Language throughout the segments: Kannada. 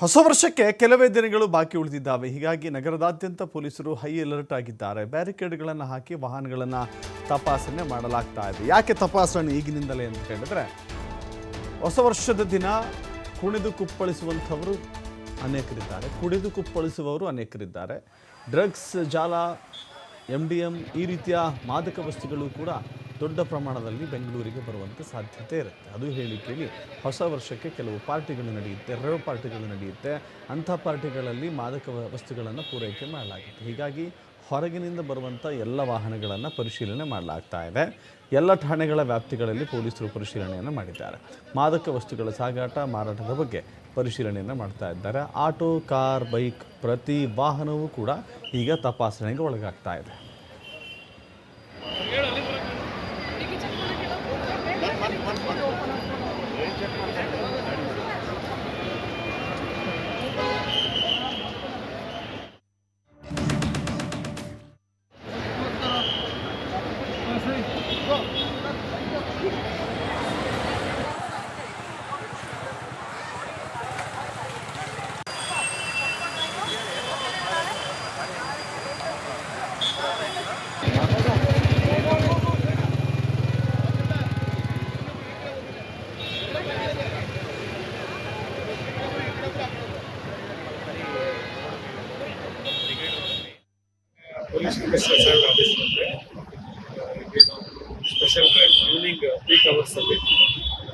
ಹೊಸ ವರ್ಷಕ್ಕೆ ಕೆಲವೇ ದಿನಗಳು ಬಾಕಿ ಉಳಿದಿದ್ದಾವೆ. ಹೀಗಾಗಿ ನಗರದಾದ್ಯಂತ ಪೊಲೀಸರು ಹೈ ಅಲರ್ಟ್ ಆಗಿದ್ದಾರೆ. ಬ್ಯಾರಿಕೇಡ್ಗಳನ್ನು ಹಾಕಿ ವಾಹನಗಳನ್ನು ತಪಾಸಣೆ ಮಾಡಲಾಗ್ತಾ ಇದೆ. ಯಾಕೆ ತಪಾಸಣೆ ಈಗಿನಿಂದಲೇ ಅಂತ ಹೇಳಿದ್ರೆ, ಹೊಸ ವರ್ಷದ ದಿನ ಕುಣಿದು ಕುಪ್ಪಳಿಸುವಂಥವರು ಅನೇಕರಿದ್ದಾರೆ, ಕುಡಿದು ಕುಪ್ಪಳಿಸುವವರು ಅನೇಕರಿದ್ದಾರೆ. ಡ್ರಗ್ಸ್ ಜಾಲ, MDM ಈ ರೀತಿಯ ಮಾದಕ ವಸ್ತುಗಳು ಕೂಡ ದೊಡ್ಡ ಪ್ರಮಾಣದಲ್ಲಿ ಬೆಂಗಳೂರಿಗೆ ಬರುವಂಥ ಸಾಧ್ಯತೆ ಇರುತ್ತೆ. ಅದು ಹೇಳಿ ಕೇಳಿ ಹೊಸ ವರ್ಷಕ್ಕೆ ಕೆಲವು ಪಾರ್ಟಿಗಳು ನಡೆಯುತ್ತೆ, ರೇವ್ ಪಾರ್ಟಿಗಳು ನಡೆಯುತ್ತೆ. ಅಂಥ ಪಾರ್ಟಿಗಳಲ್ಲಿ ಮಾದಕ ವಸ್ತುಗಳನ್ನು ಪೂರೈಕೆ ಮಾಡಲಾಗುತ್ತೆ. ಹೀಗಾಗಿ ಹೊರಗಿನಿಂದ ಬರುವಂಥ ಎಲ್ಲ ವಾಹನಗಳನ್ನು ಪರಿಶೀಲನೆ ಮಾಡಲಾಗ್ತಾ ಇದೆ. ಎಲ್ಲ ಠಾಣೆಗಳ ವ್ಯಾಪ್ತಿಗಳಲ್ಲಿ ಪೊಲೀಸರು ಪರಿಶೀಲನೆಯನ್ನು ಮಾಡಿದ್ದಾರೆ. ಮಾದಕ ವಸ್ತುಗಳ ಸಾಗಾಟ, ಮಾರಾಟದ ಬಗ್ಗೆ ಪರಿಶೀಲನೆಯನ್ನು ಮಾಡ್ತಾ ಇದ್ದಾರೆ. ಆಟೋ, ಕಾರ್, ಬೈಕ್ ಪ್ರತಿ ವಾಹನವೂ ಕೂಡ ಈಗ ತಪಾಸಣೆಗೆ ಒಳಗಾಗ್ತಾ ಇದೆ. ಪೊಲೀಸ್ ಕಮಿಷನರ್ ಸಾಹೇಬ್ ಆದೇಶದಂತೆ ಏನು ಸ್ಪೆಷಲ್ ಡ್ರೈವ್ ಈವ್ನಿಂಗ್ ಪೀಕ್ ಅವರ್ಸಲ್ಲಿ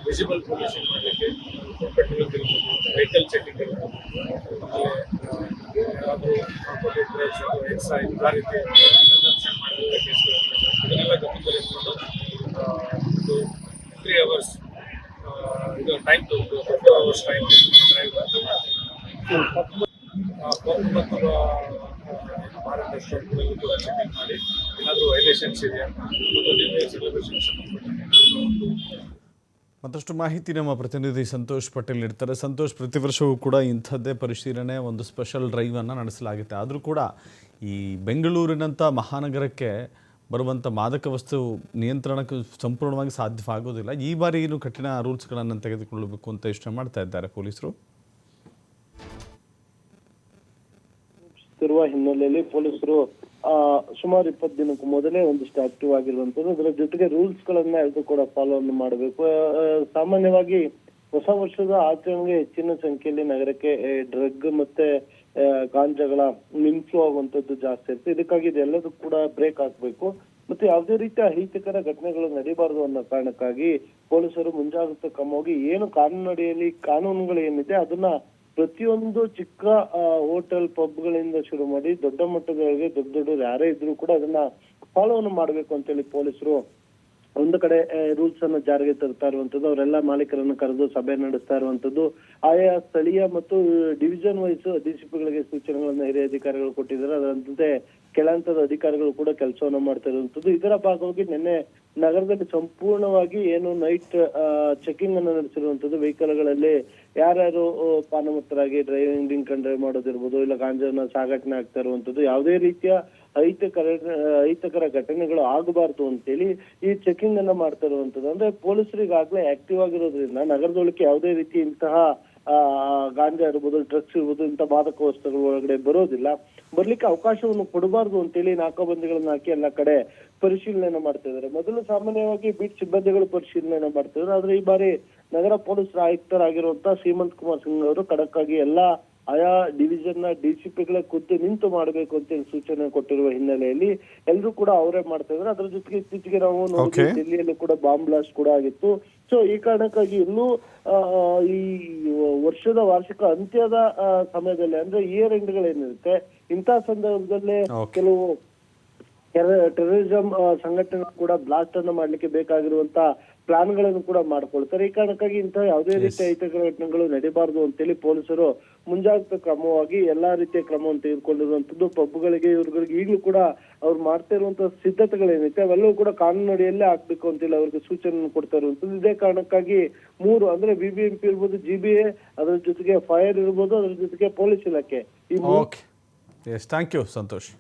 ವಿಸಿಬಲ್ ಪೊಲೀಸಿಂಗ್ ಮಾಡಲಿಕ್ಕೆ, ಪೆಟ್ರೋಲ್ ಇರ್ಬೋದು, ವೆಹಿಕಲ್ ಚೆಕಿಂಗ್ ಇರ್ಬೋದು, ಆಮೇಲೆ ಯಾರಾದರೂ ನಾರ್ಕೋಟಿಕ್ ಡ್ರಗ್ಸ್ ಅಥವಾ ಎಕ್ಸೈಸ್ ಆ ರೀತಿ ಕನ್ಸಂಪ್ಷನ್ ಮಾಡಿದಂಥ ಕೇಸ್ಗಳು ಇದನ್ನೆಲ್ಲ ಗಮನದಲ್ಲಿಟ್ಕೊಂಡು ಒಂದು 3 hours ಇದು ಟೈಮ್ ತಗೊಂಡು 2 hours ಟೈಮ್ ಡ್ರೈವ್ ಪಂಪ್ ಮತ್ತು ಮಾರಾಟ ಸ್ಟಾಕ್ಗಳಲ್ಲಿ ಕೂಡ ಚೆಕಿಂಗ್ ಮಾಡಿ ಏನಾದರೂ ವೈಲೇಷನ್ಸ್ ಇದೆಯಾ ಮತ್ತು ನ್ಯೂ ಇಯರ್ ಸೆಲೆಬ್ರೇಷನ್ಸ್ ಮತ್ತಷ್ಟು ಮಾಹಿತಿ ನಮ್ಮ ಪ್ರತಿನಿಧಿ ಸಂತೋಷ್ ಪಟೇಲ್ ನೀಡ್ತಾರೆ. ಸಂತೋಷ್, ಪ್ರತಿ ವರ್ಷವೂ ಕೂಡ ಇಂಥದ್ದೇ ಪರಿಶೀಲನೆ, ಒಂದು ಸ್ಪೆಷಲ್ ಡ್ರೈವನ್ನು ನಡೆಸಲಾಗುತ್ತೆ. ಆದರೂ ಕೂಡ ಈ ಬೆಂಗಳೂರಿನಂಥ ಮಹಾನಗರಕ್ಕೆ ಬರುವಂಥ ಮಾದಕ ವಸ್ತು ನಿಯಂತ್ರಣಕ್ಕೆ ಸಂಪೂರ್ಣವಾಗಿ ಸಾಧ್ಯವಾಗೋದಿಲ್ಲ. ಈ ಬಾರಿ ಏನು ಕಠಿಣ ರೂಲ್ಸ್ಗಳನ್ನು ತೆಗೆದುಕೊಳ್ಳಬೇಕು ಅಂತ ಯೋಚನೆ ಮಾಡ್ತಾ ಇದ್ದಾರೆ ಪೊಲೀಸರು. ಇರುವ ಹಿನ್ನೆಲೆಯಲ್ಲಿ ಪೊಲೀಸರು ಸುಮಾರು 20 ದಿನಕ್ಕೂ ಮೊದಲೇ ಒಂದಿಷ್ಟು ಆಕ್ಟಿವ್ ಆಗಿರುವಂತದ್ದು. ಅದರ ಜೊತೆಗೆ ರೂಲ್ಸ್ ಗಳನ್ನ ಎಲ್ಲರೂ ಕೂಡ ಫಾಲೋ ಮಾಡಬೇಕು. ಸಾಮಾನ್ಯವಾಗಿ ಹೊಸ ವರ್ಷದ ಆಚರಣೆಗೆ ಹೆಚ್ಚಿನ ಸಂಖ್ಯೆಯಲ್ಲಿ ನಗರಕ್ಕೆ ಡ್ರಗ್ ಮತ್ತೆ ಗಾಂಜಾಗಳ ಇನ್ಫ್ಲೋ ಆಗುವಂತದ್ದು ಜಾಸ್ತಿ ಇರುತ್ತೆ. ಇದಕ್ಕಾಗಿ ಇದೆಲ್ಲದೂ ಕೂಡ ಬ್ರೇಕ್ ಹಾಕ್ಬೇಕು ಮತ್ತೆ ಯಾವುದೇ ರೀತಿಯ ಅಹಿತಕರ ಘಟನೆಗಳು ನಡೀಬಾರದು ಅನ್ನೋ ಕಾರಣಕ್ಕಾಗಿ ಪೊಲೀಸರು ಮುಂಜಾಗ್ರತಾ ಕ್ರಮವಾಗಿ ಏನು ಕಾನೂನಡಿಯಲ್ಲಿ ಕಾನೂನುಗಳು ಏನಿದೆ ಅದನ್ನ ಪ್ರತಿಯೊಂದು ಚಿಕ್ಕ ಹೋಟೆಲ್, ಪಬ್ಗಳಿಂದ ಶುರು ಮಾಡಿ ದೊಡ್ಡ ಮಟ್ಟದವರೆಗೆ ದೊಡ್ಡ ಯಾರೇ ಇದ್ರು ಕೂಡ ಅದನ್ನ ಫಾಲೋವನ್ನು ಮಾಡ್ಬೇಕು ಅಂತೇಳಿ ಪೊಲೀಸರು ಒಂದು ಕಡೆ ರೂಲ್ಸ್ ಅನ್ನು ಜಾರಿಗೆ ತರ್ತಾ ಇರುವಂತದ್ದು. ಅವರೆಲ್ಲ ಮಾಲೀಕರನ್ನು ಕರೆದು ಸಭೆ ನಡೆಸ್ತಾ ಇರುವಂತದ್ದು. ಆಯಾ ಸ್ಥಳೀಯ ಮತ್ತು ಡಿವಿಷನ್ ವೈಸ್ DCPಗಳಿಗೆ ಸೂಚನೆಗಳನ್ನ ಹಿರಿಯ ಅಧಿಕಾರಿಗಳು ಕೊಟ್ಟಿದ್ದಾರೆ. ಅದರಂತೆ ಕೆಳಹಂತದ ಅಧಿಕಾರಿಗಳು ಕೂಡ ಕೆಲಸವನ್ನ ಮಾಡ್ತಾ ಇರುವಂತದ್ದು. ಇದರ ಭಾಗವಾಗಿ ನಿನ್ನೆ ನಗರದಲ್ಲಿ ಸಂಪೂರ್ಣವಾಗಿ ಏನು ನೈಟ್ ಚೆಕಿಂಗ್ ಅನ್ನು ನಡೆಸಿರುವಂತದ್ದು. ವೆಹಿಕಲ್ಗಳಲ್ಲಿ ಯಾರ್ಯಾರು ಪಾನಮತ್ತರಾಗಿ ಡ್ರೈವಿಂಗ್ ಡ್ರೈವ್ ಮಾಡೋದಿರ್ಬೋದು, ಇಲ್ಲ ಗಾಂಜಾನ ಸಾಗಾಟನೆ ಆಗ್ತಾ ಇರುವಂತದ್ದು, ಯಾವುದೇ ರೀತಿಯ ಅಹಿತಕರ ಘಟನೆಗಳು ಆಗಬಾರ್ದು ಅಂತೇಳಿ ಈ ಚೆಕಿಂಗ್ ಅನ್ನ ಮಾಡ್ತಾ ಇರುವಂತದ್ದು. ಅಂದ್ರೆ ಪೊಲೀಸರಿಗಾಗ್ಲೇ ಆಕ್ಟಿವ್ ಆಗಿರೋದ್ರಿಂದ ನಗರದೊಳಕ್ಕೆ ಯಾವುದೇ ರೀತಿ ಇಂತಹ ಗಾಂಜಾ ಇರ್ಬೋದು, ಡ್ರಗ್ಸ್ ಇರ್ಬೋದು, ಇಂಥ ಮಾದಕ ವಸ್ತುಗಳ ಒಳಗಡೆ ಬರ್ಲಿಕ್ಕೆ ಅವಕಾಶವನ್ನು ಕೊಡಬಾರ್ದು ಅಂತೇಳಿ ನಾಕಾಬಂದಿಗಳನ್ನ ಹಾಕಿ ಎಲ್ಲ ಕಡೆ ಪರಿಶೀಲನೆ ಮಾಡ್ತಾ ಇದ್ದಾರೆ. ಮೊದಲು ಸಾಮಾನ್ಯವಾಗಿ ಬೀಟ್ ಸಿಬ್ಬಂದಿಗಳು ಪರಿಶೀಲನೆ ಮಾಡ್ತಾ ಇದ್ರು. ಆದ್ರೆ ಈ ಬಾರಿ ನಗರ ಪೊಲೀಸ್ ಆಯುಕ್ತರಾಗಿರುವಂತಹ ಶ್ರೀಮಂತ್ ಕುಮಾರ್ ಸಿಂಗ್ ಅವರು ಖಡಕ್ ಆಗಿ ಎಲ್ಲಾ ಆಯಾ ಡಿವಿಷನ್ ನ DCPಗಳೇ ಖುದ್ದು ನಿಂತು ಮಾಡಬೇಕು ಅಂತೇಳಿ ಸೂಚನೆ ಕೊಟ್ಟಿರುವ ಹಿನ್ನೆಲೆಯಲ್ಲಿ ಎಲ್ಲರೂ ಕೂಡ ಅವರೇ ಮಾಡ್ತಾ ಇದ್ದಾರೆ. ಅದ್ರ ಜೊತೆಗೆ ಇತ್ತೀಚೆಗೆ ನಾವು ನೋಡಿ ದಿಲ್ಲಿಯಲ್ಲೂ ಕೂಡ ಬಾಂಬ್ ಬ್ಲಾಸ್ಟ್ ಕೂಡ ಆಗಿತ್ತು. ಸೊ ಈ ಕಾರಣಕ್ಕಾಗಿ ಇನ್ನೂ ಈ ವರ್ಷದ ವಾರ್ಷಿಕ ಅಂತ್ಯದ ಸಮಯದಲ್ಲಿ ಅಂದ್ರೆ ಇಯರ್ ಎಂಡ್ಗಳೇನಿರುತ್ತೆ ಇಂಥ ಸಂದರ್ಭದಲ್ಲೇ ಕೆಲವು ಟೆರರಿಸಂ ಸಂಘಟನೆ ಕೂಡ ಬ್ಲಾಸ್ಟ್ ಅನ್ನು ಮಾಡ್ಲಿಕ್ಕೆ ಬೇಕಾಗಿರುವಂತ ಪ್ಲಾನ್ಗಳನ್ನು ಕೂಡ ಮಾಡ್ಕೊಳ್ತಾರೆ. ಈ ಕಾರಣಕ್ಕಾಗಿ ಇಂತಹ ಯಾವುದೇ ರೀತಿಯ ಅಹಿತಕರ ಘಟನೆಗಳು ನಡೀಬಾರದು ಅಂತೇಳಿ ಪೊಲೀಸರು ಮುಂಜಾಗ್ರತಾ ಕ್ರಮವಾಗಿ ಎಲ್ಲಾ ರೀತಿಯ ಕ್ರಮವನ್ನು ತೆಗೆದುಕೊಂಡಿರುವಂತದ್ದು. ಪಬ್ಗಳಿಗೆ ಇವ್ರಿಗೆ ಈಗಲೂ ಕೂಡ ಅವ್ರು ಮಾಡ್ತಾ ಇರುವಂತಹ ಸಿದ್ಧತೆಗಳೇನೈತೆ ಅವೆಲ್ಲವೂ ಕೂಡ ಕಾನೂನಡಿಯಲ್ಲೇ ಹಾಕ್ಬೇಕು ಅಂತೇಳಿ ಅವ್ರಿಗೆ ಸೂಚನೆ ಕೊಡ್ತಾ ಇರುವಂತದ್ದು. ಇದೇ ಕಾರಣಕ್ಕಾಗಿ 3 ಅಂದ್ರೆ BBMP ಇರ್ಬೋದು, GBA, ಅದರ ಜೊತೆಗೆ ಫೈರ್ ಇರ್ಬೋದು, ಅದ್ರ ಜೊತೆಗೆ ಪೊಲೀಸ್ ಇಲಾಖೆ ಥ್ಯಾಂಕ್ ಯು ಸಂತೋಷ್.